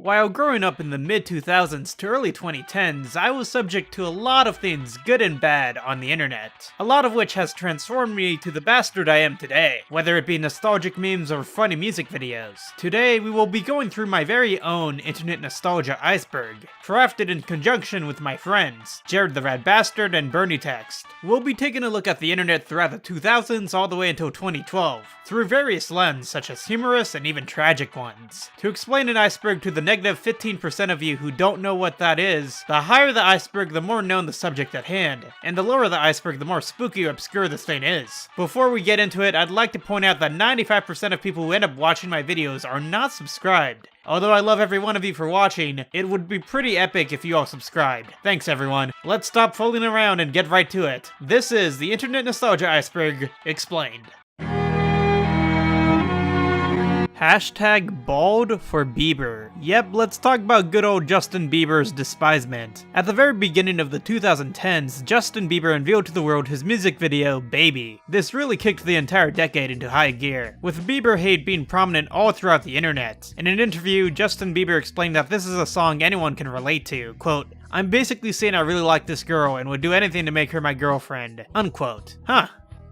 While growing up in the mid-2000s to early 2010s, I was subject to a lot of things good and bad on the internet, a lot of which has transformed me to the bastard I am today, whether it be nostalgic memes or funny music videos. Today, we will be going through my very own internet nostalgia iceberg, crafted in conjunction with my friends, Jared the Rad Bastard and Bernietxt. We'll be taking a look at the internet throughout the 2000s all the way until 2012, through various lenses such as humorous and even tragic ones. To explain an iceberg to the negative 15% of you who don't know what that is, the higher the iceberg the more known the subject at hand, and the lower the iceberg the more spooky or obscure this thing is. Before we get into it, I'd like to point out that 95% of people who end up watching my videos are not subscribed. Although I love every one of you for watching, it would be pretty epic if you all subscribed. Thanks everyone. Let's stop fooling around and get right to it. This is the Internet Nostalgia Iceberg Explained. Hashtag bald for Bieber. Yep, let's talk about good old Justin Bieber's despisement. At the very beginning of the 2010s, Justin Bieber unveiled to the world his music video, Baby. This really kicked the entire decade into high gear, with Bieber hate being prominent all throughout the internet. In an interview, Justin Bieber explained that this is a song anyone can relate to. Quote, "I'm basically saying I really like this girl and would do anything to make her my girlfriend." Unquote. Huh.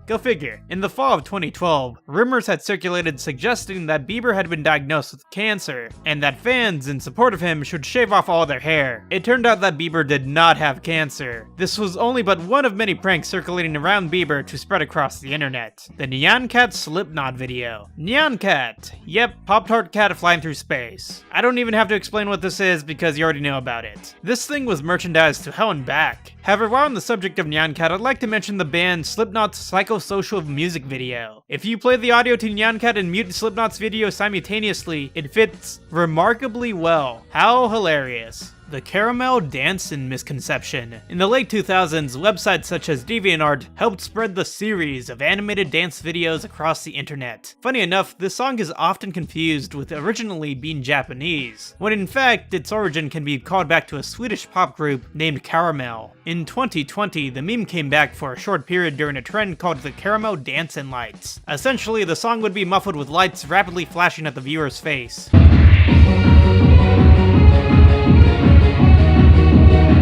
Go figure. In the fall of 2012, rumors had circulated suggesting that Bieber had been diagnosed with cancer, and that fans in support of him should shave off all their hair. It turned out that Bieber did not have cancer. This was only but one of many pranks circulating around Bieber to spread across the internet. The Nyan Cat Slipknot video. Nyan Cat. Yep, Pop-Tart cat flying through space. I don't even have to explain what this is because you already know about it. This thing was merchandised to hell and back. However, while on the subject of Nyan Cat, I'd like to mention the band Slipknot's Psychosocial music video. If you play the audio to Nyan Cat and mute Slipknot's video simultaneously, it fits remarkably well. How hilarious. The caramel dancing misconception. In the late 2000s, websites such as DeviantArt helped spread the series of animated dance videos across the internet. Funny enough, this song is often confused with originally being Japanese, when in fact its origin can be called back to a Swedish pop group named Caramel. In 2020, the meme came back for a short period during a trend called the caramel dancing lights. Essentially, the song would be muffled with lights rapidly flashing at the viewer's face.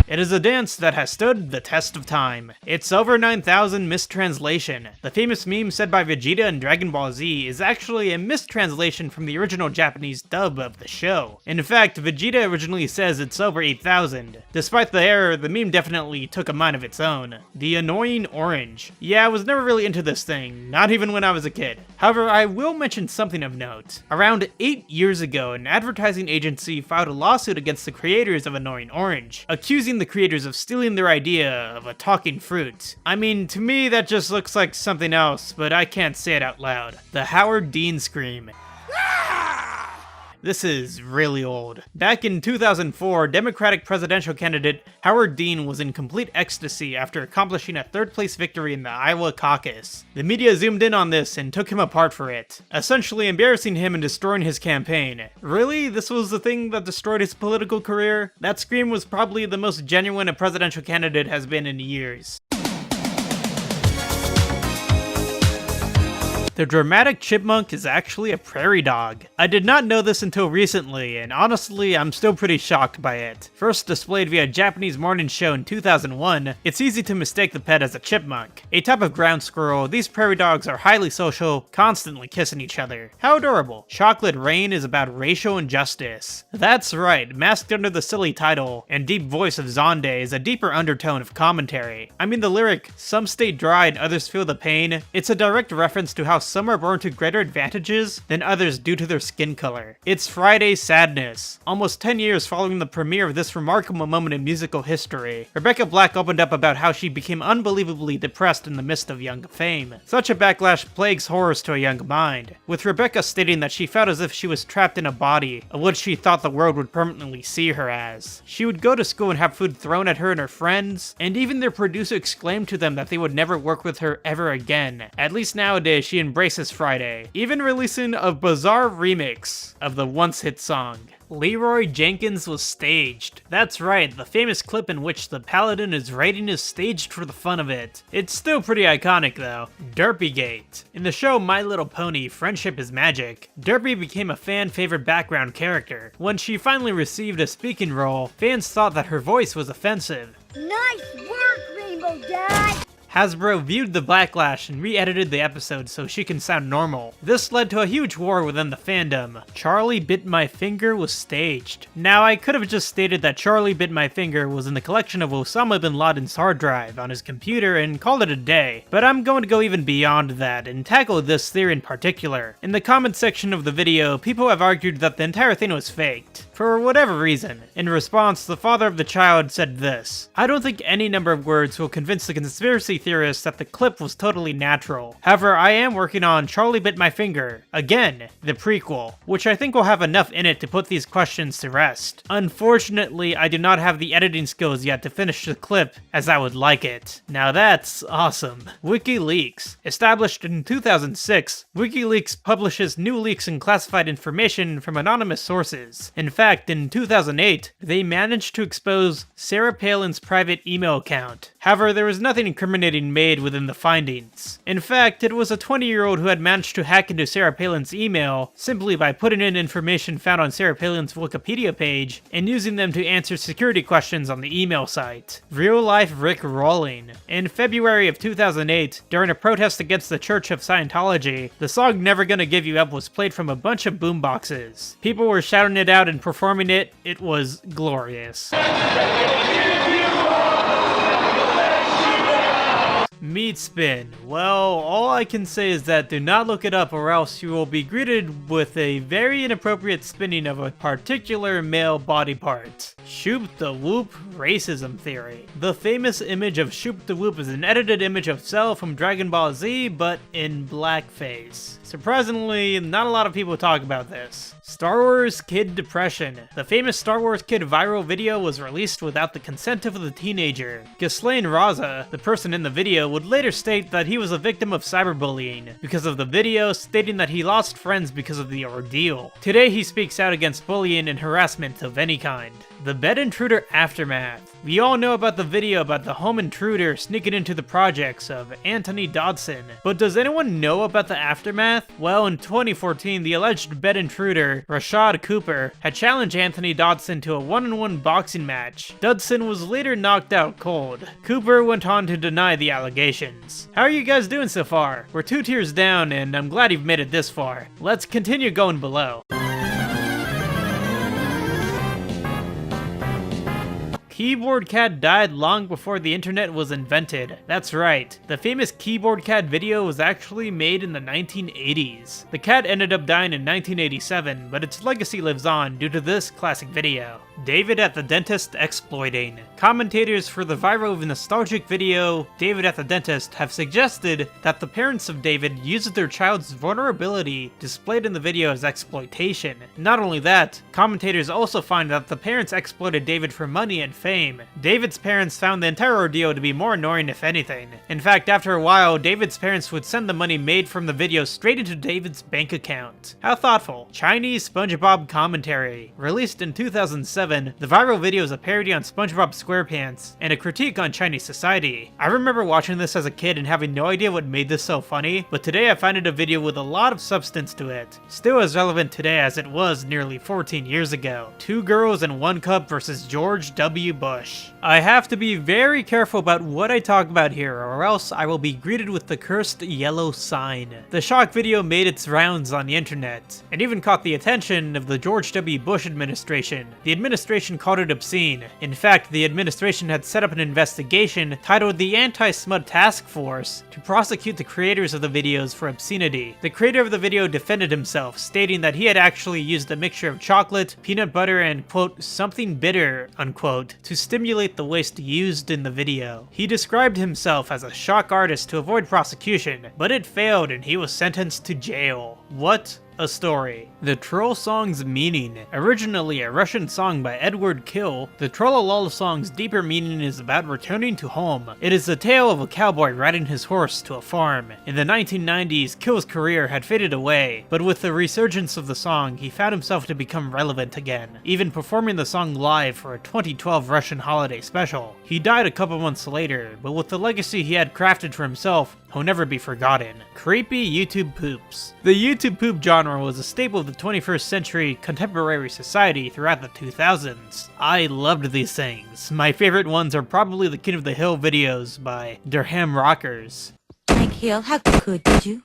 It is a dance that has stood the test of time. It's over 9,000 mistranslation. The famous meme said by Vegeta in Dragon Ball Z is actually a mistranslation from the original Japanese dub of the show. In fact, Vegeta originally says it's over 8,000. Despite the error, the meme definitely took a mind of its own. The annoying orange. Yeah, I was never really into this thing, not even when I was a kid. However, I will mention something of note. Around 8 years ago, an advertising agency filed a lawsuit against the creators of Annoying Orange, accusing the creators of stealing their idea of a talking fruit. I mean, to me that just looks like something else, but I can't say it out loud. The Howard Dean scream. This is really old. Back in 2004, Democratic presidential candidate Howard Dean was in complete ecstasy after accomplishing a third-place victory in the Iowa caucus. The media zoomed in on this and took him apart for it, essentially embarrassing him and destroying his campaign. Really? This was the thing that destroyed his political career? That scream was probably the most genuine a presidential candidate has been in years. The dramatic chipmunk is actually a prairie dog. I did not know this until recently, and honestly, I'm still pretty shocked by it. First displayed via a Japanese morning show in 2001, it's easy to mistake the pet as a chipmunk. A type of ground squirrel, these prairie dogs are highly social, constantly kissing each other. How adorable. Chocolate Rain is about racial injustice. That's right, masked under the silly title and deep voice of Zonde is a deeper undertone of commentary. I mean the lyric, "Some stay dry and others feel the pain," it's a direct reference to how some are born to greater advantages than others due to their skin color. It's Friday sadness. Almost 10 years following the premiere of this remarkable moment in musical history, Rebecca Black opened up about how she became unbelievably depressed in the midst of young fame. Such a backlash plagues horrors to a young mind, with Rebecca stating that she felt as if she was trapped in a body of what she thought the world would permanently see her as. She would go to school and have food thrown at her and her friends, and even their producer exclaimed to them that they would never work with her ever again. At least nowadays, she embraces Friday, even releasing a bizarre remix of the once hit song. Leroy Jenkins was staged. That's right, the famous clip in which the paladin is raiding is staged for the fun of it. It's still pretty iconic though. Derpygate. In the show My Little Pony, Friendship is Magic, Derpy became a fan favorite background character. When she finally received a speaking role, fans thought that her voice was offensive. Nice work, Rainbow Dad! Hasbro viewed the backlash and re-edited the episode so she can sound normal. This led to a huge war within the fandom. Charlie Bit My Finger was staged. Now, I could have just stated that Charlie Bit My Finger was in the collection of Osama bin Laden's hard drive on his computer and called it a day, but I'm going to go even beyond that and tackle this theory in particular. In the comment section of the video, people have argued that the entire thing was faked, for whatever reason. In response, the father of the child said this: "I don't think any number of words will convince the conspiracy theorists that the clip was totally natural. However, I am working on Charlie Bit My Finger, again, the prequel, which I think will have enough in it to put these questions to rest. Unfortunately, I do not have the editing skills yet to finish the clip as I would like it." Now that's awesome. WikiLeaks. Established in 2006, WikiLeaks publishes new leaks and classified information from anonymous sources. In fact, in 2008, they managed to expose Sarah Palin's private email account. However, there was nothing incriminating made within the findings. In fact, it was a 20-year-old who had managed to hack into Sarah Palin's email simply by putting in information found on Sarah Palin's Wikipedia page and using them to answer security questions on the email site. Real-life Rick Rolling. In February of 2008, during a protest against the Church of Scientology, the song Never Gonna Give You Up was played from a bunch of boomboxes. People were shouting it out and performing it. It was glorious. Meat spin. Well, all I can say is that do not look it up or else you will be greeted with a very inappropriate spinning of a particular male body part. Shoop the Whoop racism theory. The famous image of Shoop the Whoop is an edited image of Cell from Dragon Ball Z, but in blackface. Surprisingly, not a lot of people talk about this. Star Wars Kid Depression. The famous Star Wars Kid viral video was released without the consent of the teenager. Ghislaine Raza, the person in the video, would later state that he was a victim of cyberbullying because of the video, stating that he lost friends because of the ordeal. Today he speaks out against bullying and harassment of any kind. The bed intruder aftermath. We all know about the video about the home intruder sneaking into the projects of Anthony Dodson, but does anyone know about the aftermath? Well, in 2014, the alleged bed intruder, Rashad Cooper, had challenged Anthony Dodson to a one-on-one boxing match. Dodson was later knocked out cold. Cooper went on to deny the allegations. How are you guys doing so far? We're 2 tiers down, and I'm glad you've made it this far. Let's continue going below. Keyboard Cat died long before the internet was invented. That's right, the famous Keyboard Cat video was actually made in the 1980s. The cat ended up dying in 1987, but its legacy lives on due to this classic video. David at the Dentist exploiting. Commentators for the viral nostalgic video David at the Dentist have suggested that the parents of David used their child's vulnerability displayed in the video as exploitation. Not only that, commentators also find that the parents exploited David for money and fame. David's parents found the entire ordeal to be more annoying if anything. In fact, after a while, David's parents would send the money made from the video straight into David's bank account. How thoughtful. Chinese SpongeBob commentary. Released in 2007, the viral video is a parody on SpongeBob SquarePants and a critique on Chinese society. I remember watching this as a kid and having no idea what made this so funny, but today I find it a video with a lot of substance to it. Still as relevant today as it was nearly 14 years ago. 2 girls and 1 cup versus George W. Bush. I have to be very careful about what I talk about here, or else I will be greeted with the cursed yellow sign. The shock video made its rounds on the internet, and even caught the attention of the George W. Bush administration. The administration called it obscene. In fact, the administration had set up an investigation titled the Anti-Smut Task Force to prosecute the creators of the videos for obscenity. The creator of the video defended himself, stating that he had actually used a mixture of chocolate, peanut butter, and quote, something bitter, unquote, to stimulate the waste used in the video. He described himself as a shock artist to avoid prosecution, but it failed and he was sentenced to jail. What? a story. The troll song's meaning. Originally a Russian song by Edward Kill, the Trollolol song's deeper meaning is about returning to home. It is the tale of a cowboy riding his horse to a farm. In the 1990s, Kill's career had faded away, but with the resurgence of the song, he found himself to become relevant again, even performing the song live for a 2012 Russian holiday special. He died a couple months later, but with the legacy he had crafted for himself, he'll never be forgotten. Creepy YouTube poops. The YouTube poop genre was a staple of the 21st century contemporary society throughout the 2000s. I loved these things. My favorite ones are probably the King of the Hill videos by Durham Rockers. Hank Hill, how could you?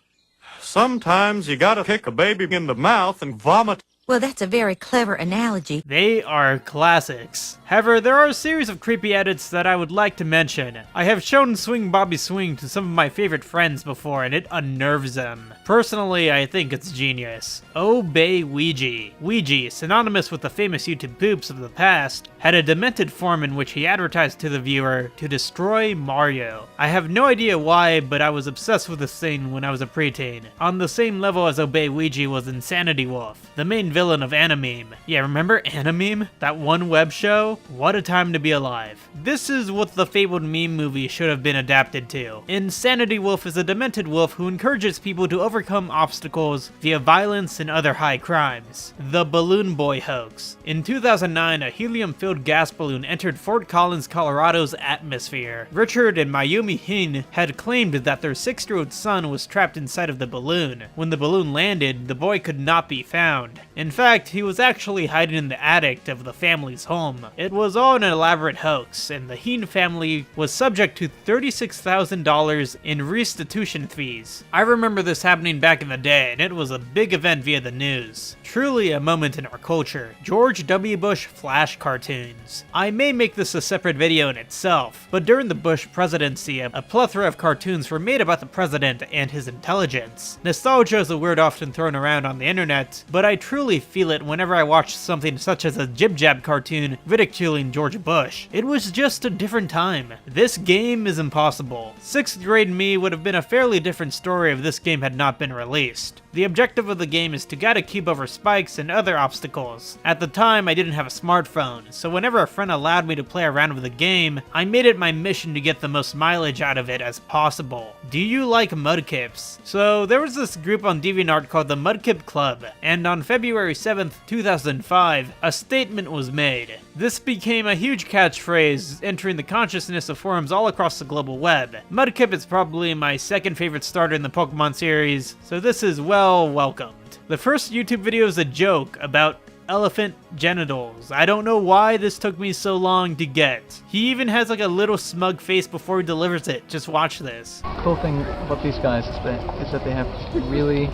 Sometimes you gotta kick a baby in the mouth and vomit. Well, that's a very clever analogy. They are classics. However, there are a series of creepy edits that I would like to mention. I have shown Swing Bobby Swing to some of my favorite friends before, and it unnerves them. Personally, I think it's genius. Obey Ouija. Ouija, synonymous with the famous YouTube poops of the past, had a demented form in which he advertised to the viewer to destroy Mario. I have no idea why, but I was obsessed with this thing when I was a preteen. On the same level as Obey Ouija was Insanity Wolf, the main villain of Animeme. Yeah, remember Animeme? That one web show? What a time to be alive. This is what the fabled meme movie should have been adapted to. Insanity Wolf is a demented wolf who encourages people to overcome obstacles via violence and other high crimes. The Balloon Boy hoax. In 2009, a helium-filled gas balloon entered Fort Collins, Colorado's atmosphere. Richard and Mayumi Hin had claimed that their 6-year-old son was trapped inside of the balloon. When the balloon landed, the boy could not be found. In fact, he was actually hiding in the attic of the family's home. It was all an elaborate hoax, and the Heen family was subject to $36,000 in restitution fees. I remember this happening back in the day, and it was a big event via the news. Truly a moment in our culture. George W. Bush Flash cartoons. I may make this a separate video in itself, but during the Bush presidency, a plethora of cartoons were made about the president and his intelligence. Nostalgia is a word often thrown around on the internet, but I truly feel it whenever I watch something such as a Jib Jab cartoon ridiculing George Bush. It was just a different time. This game is impossible. 6th grade me would have been a fairly different story if this game had not been released. The objective of the game is to get a cube over spikes and other obstacles. At the time, I didn't have a smartphone, so whenever a friend allowed me to play around with the game, I made it my mission to get the most mileage out of it as possible. Do you like mudkips? So there was this group on DeviantArt called the Mudkip Club, and on February 7th, 2005, a statement was made. This became a huge catchphrase, entering the consciousness of forums all across the global web. Mudkip is probably my second favorite starter in the Pokemon series, so this is well welcomed. The first YouTube video is a joke about elephant genitals. I don't know why this took me so long to get. He even has like a little smug face before he delivers it. Just watch this. Cool thing about these guys is that they have really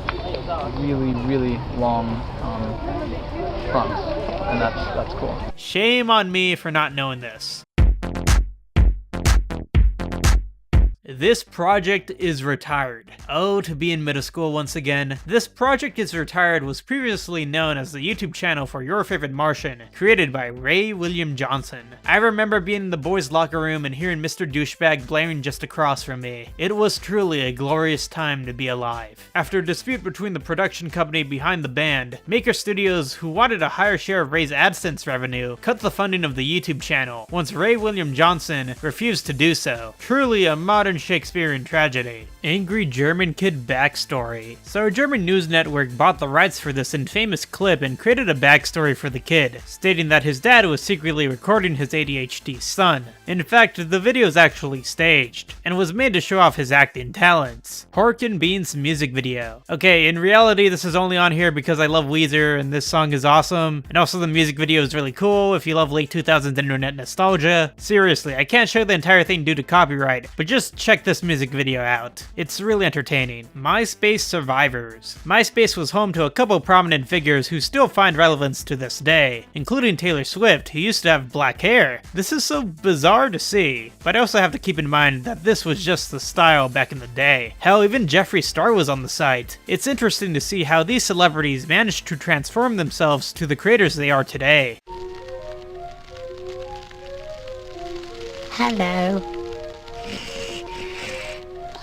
long trunks, and that's cool. Shame on me for not knowing this. This project is retired. Oh, to be in middle school once again. This project is retired was previously known as the YouTube channel for Your Favorite Martian, created by Ray William Johnson. I remember being in the boys' locker room and hearing Mr. Douchebag blaring just across from me. It was truly a glorious time to be alive. After a dispute between the production company behind the band, Maker Studios, who wanted a higher share of Ray's AdSense revenue, cut the funding of the YouTube channel, once Ray William Johnson refused to do so. Truly a modern Shakespearean tragedy. Angry German kid backstory. So a German news network bought the rights for this infamous clip and created a backstory for the kid, stating that his dad was secretly recording his ADHD son. In fact, the video is actually staged, and was made to show off his acting talents. Pork and Beans music video. Okay, in reality this is only on here because I love Weezer and this song is awesome, and also the music video is really cool if you love late 2000s internet nostalgia. Seriously, I can't show the entire thing due to copyright, but just check this music video out. It's really entertaining. MySpace survivors. MySpace was home to a couple prominent figures who still find relevance to this day, including Taylor Swift, who used to have black hair. This is so bizarre to see, but I also have to keep in mind that this was just the style back in the day. Hell, even Jeffree Star was on the site. It's interesting to see how these celebrities managed to transform themselves to the creators they are today. Hello.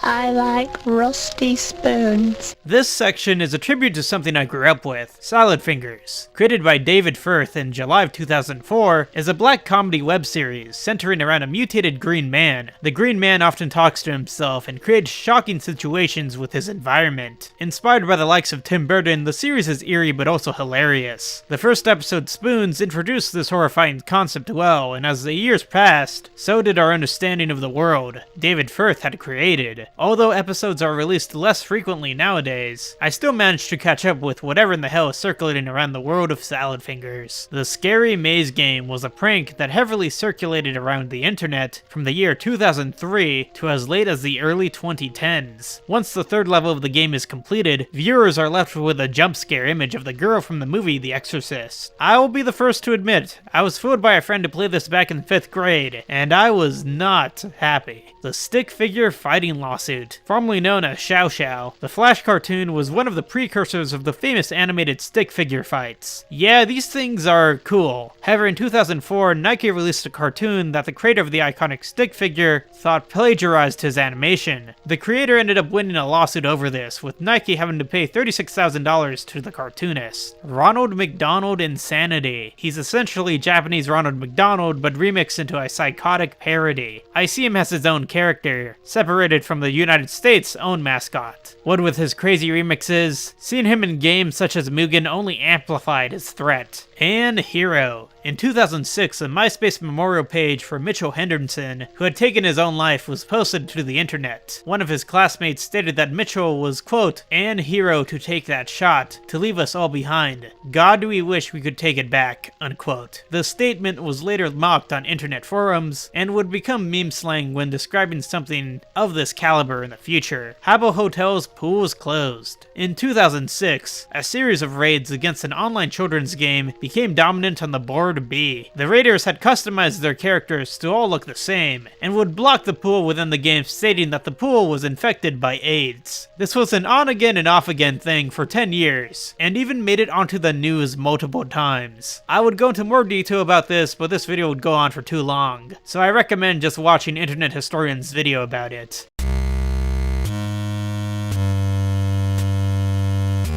I like rusty spoons. This section is a tribute to something I grew up with, Salad Fingers. Created by David Firth in July of 2004, is a black comedy web series centering around a mutated green man. The green man often talks to himself and creates shocking situations with his environment. Inspired by the likes of Tim Burton, the series is eerie but also hilarious. The first episode, Spoons, introduced this horrifying concept well, and as the years passed, so did our understanding of the world David Firth had created. Although episodes are released less frequently nowadays, I still managed to catch up with whatever in the hell is circulating around the world of Salad Fingers. The Scary Maze game was a prank that heavily circulated around the internet from the year 2003 to as late as the early 2010s. Once the third level of the game is completed, viewers are left with a jump scare image of the girl from the movie The Exorcist. I will be the first to admit, I was fooled by a friend to play this back in 5th grade, and I was not happy. The Stick Figure Fighting Lawsuit, formerly known as Xiao Xiao, the Flash cartoon was one of the precursors of the famous animated stick figure fights. Yeah, these things are cool. However, in 2004, Nike released a cartoon that the creator of the iconic stick figure thought plagiarized his animation. The creator ended up winning a lawsuit over this, with Nike having to pay $36,000 to the cartoonist. Ronald McDonald Insanity. He's essentially Japanese Ronald McDonald, but remixed into a psychotic parody. I see him as his own character, separated from the United States' own mascot. What with his crazy remixes, seeing him in games such as Mugen only amplified his threat. And Hero. In 2006, a MySpace memorial page for Mitchell Henderson, who had taken his own life, was posted to the internet. One of his classmates stated that Mitchell was, quote, "an hero to take that shot, to leave us all behind. God, do we wish we could take it back," unquote. The statement was later mocked on internet forums, and would become meme slang when describing something of this caliber in the future. Habbo Hotel's pool was closed. In 2006, a series of raids against an online children's game became dominant on the board B. The raiders had customized their characters to all look the same, and would block the pool within the game, stating that the pool was infected by AIDS. This was an on-again and off-again thing for 10 years, and even made it onto the news multiple times. I would go into more detail about this, but this video would go on for too long, so I recommend just watching Internet Historian's video about it.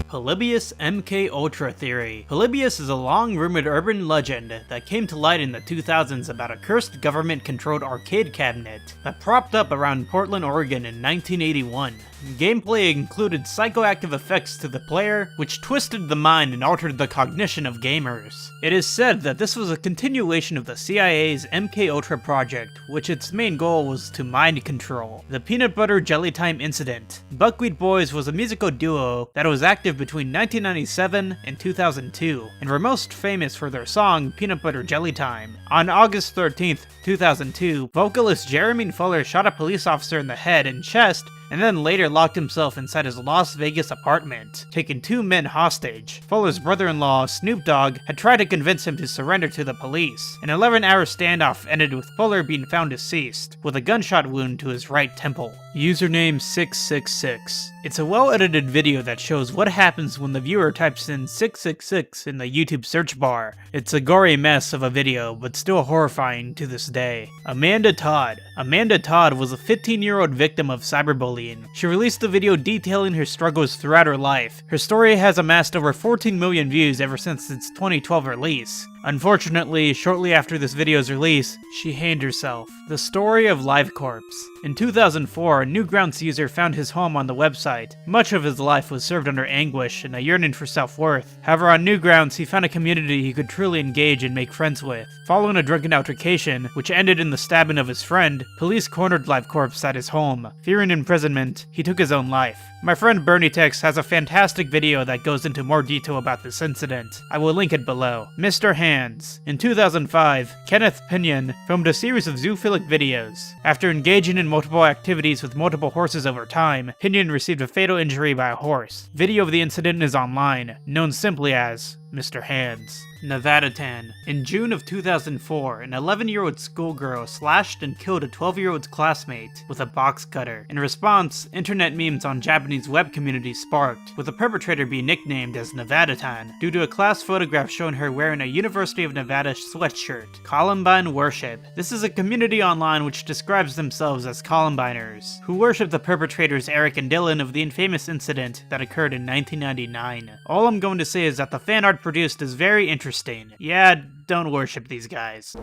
Polybius MK Ultra Theory. Polybius is a long-rumored urban legend that came to light in the 2000s about a cursed government-controlled arcade cabinet that propped up around Portland, Oregon in 1981. Gameplay included psychoactive effects to the player, which twisted the mind and altered the cognition of gamers. It is said that this was a continuation of the CIA's MK Ultra project, which its main goal was to mind control. The Peanut Butter Jelly Time Incident. Buckwheat Boys was a musical duo that was active between 1997 and 2002, and were most famous for their song Peanut Butter Jelly Time. On August 13th, 2002, vocalist Jeremy Fuller shot a police officer in the head and chest, and then later locked himself inside his Las Vegas apartment, taking 2 men hostage. Fuller's brother-in-law, Snoop Dogg, had tried to convince him to surrender to the police. An 11-hour standoff ended with Fuller being found deceased, with a gunshot wound to his right temple. Username 666. It's a well-edited video that shows what happens when the viewer types in 666 in the YouTube search bar. It's a gory mess of a video, but still horrifying to this day. Amanda Todd. Amanda Todd was a 15-year-old victim of cyberbullying. She released a video detailing her struggles throughout her life. Her story has amassed over 14 million views ever since its 2012 release. Unfortunately, shortly after this video's release, she hanged herself. The story of Live Corpse. In 2004, a Newgrounds user found his home on the website. Much of his life was served under anguish and a yearning for self-worth. However, on Newgrounds, he found a community he could truly engage and make friends with. Following a drunken altercation, which ended in the stabbing of his friend, police cornered Live Corpse at his home. Fearing imprisonment, he took his own life. My friend Bernietxt has a fantastic video that goes into more detail about this incident. I will link it below. Mr. Hands. In 2005, Kenneth Pinion filmed a series of zoophilic videos. After engaging in multiple activities with multiple horses over time, Pinion received a fatal injury by a horse. Video of the incident is online, known simply as Mr. Hands. Nevada Tan. In June of 2004, an 11-year-old schoolgirl slashed and killed a 12-year-old's classmate with a box cutter. In response, internet memes on Japanese web community sparked, with the perpetrator being nicknamed as Nevada Tan due to a class photograph showing her wearing a University of Nevada sweatshirt. Columbine Worship. This is a community online which describes themselves as Columbiners, who worship the perpetrators Eric and Dylan of the infamous incident that occurred in 1999. All I'm going to say is that the fan art produced is very interesting. Yeah, don't worship these guys.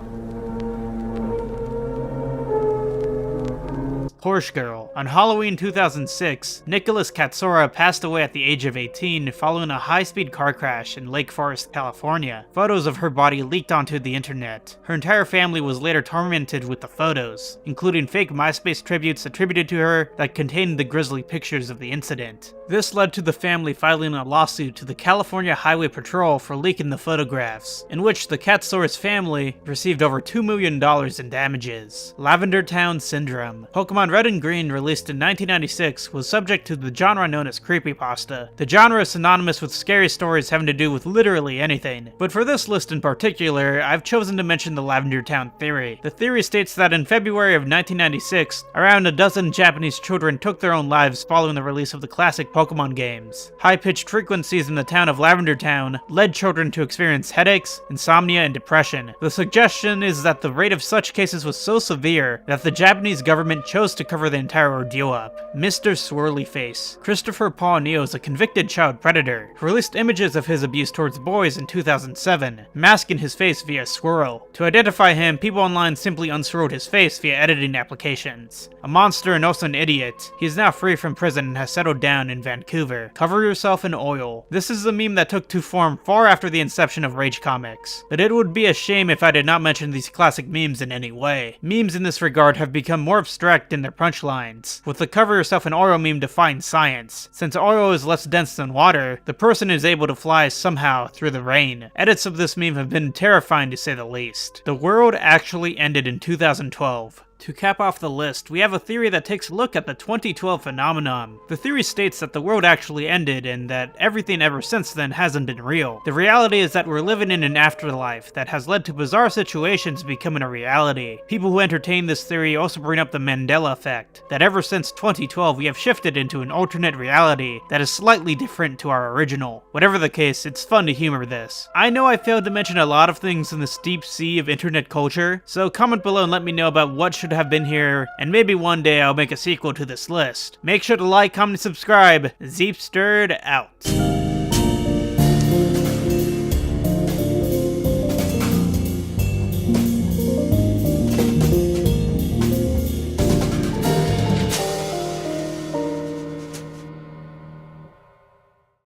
Porsche Girl. On Halloween 2006, Nicholas Katsura passed away at the age of 18 following a high-speed car crash in Lake Forest, California. Photos of her body leaked onto the internet. Her entire family was later tormented with the photos, including fake MySpace tributes attributed to her that contained the grisly pictures of the incident. This led to the family filing a lawsuit to the California Highway Patrol for leaking the photographs, in which the Katsura's family received over $2 million in damages. Lavender Town Syndrome. Pokemon Red and Green, released in 1996, was subject to the genre known as creepypasta. The genre is synonymous with scary stories having to do with literally anything, but for this list in particular, I've chosen to mention the Lavender Town theory. The theory states that in February of 1996, around a dozen Japanese children took their own lives following the release of the classic Pokemon games. High-pitched frequencies in the town of Lavender Town led children to experience headaches, insomnia, and depression. The suggestion is that the rate of such cases was so severe that the Japanese government chose to cover the entire ordeal up. Mr. Swirly Face. Christopher Paul Neo is a convicted child predator who released images of his abuse towards boys in 2007, masking his face via swirl. To identify him, people online simply unswirled his face via editing applications. A monster and also an idiot, he is now free from prison and has settled down in Vancouver. Cover yourself in oil. This is a meme that took to form far after the inception of Rage Comics, but it would be a shame if I did not mention these classic memes in any way. Memes in this regard have become more abstract in their punchlines, with the cover yourself in oil meme defying science. Since oil is less dense than water, the person is able to fly somehow through the rain. Edits of this meme have been terrifying to say the least. The world actually ended in 2012. To cap off the list, we have a theory that takes a look at the 2012 phenomenon. The theory states that the world actually ended and that everything ever since then hasn't been real. The reality is that we're living in an afterlife that has led to bizarre situations becoming a reality. People who entertain this theory also bring up the Mandela effect, that ever since 2012 we have shifted into an alternate reality that is slightly different to our original. Whatever the case, it's fun to humor this. I know I failed to mention a lot of things in this deep sea of internet culture, so comment below and let me know about what should have been here, and maybe one day I'll make a sequel to this list. Make sure to like, comment, and subscribe. Zeepstirred out.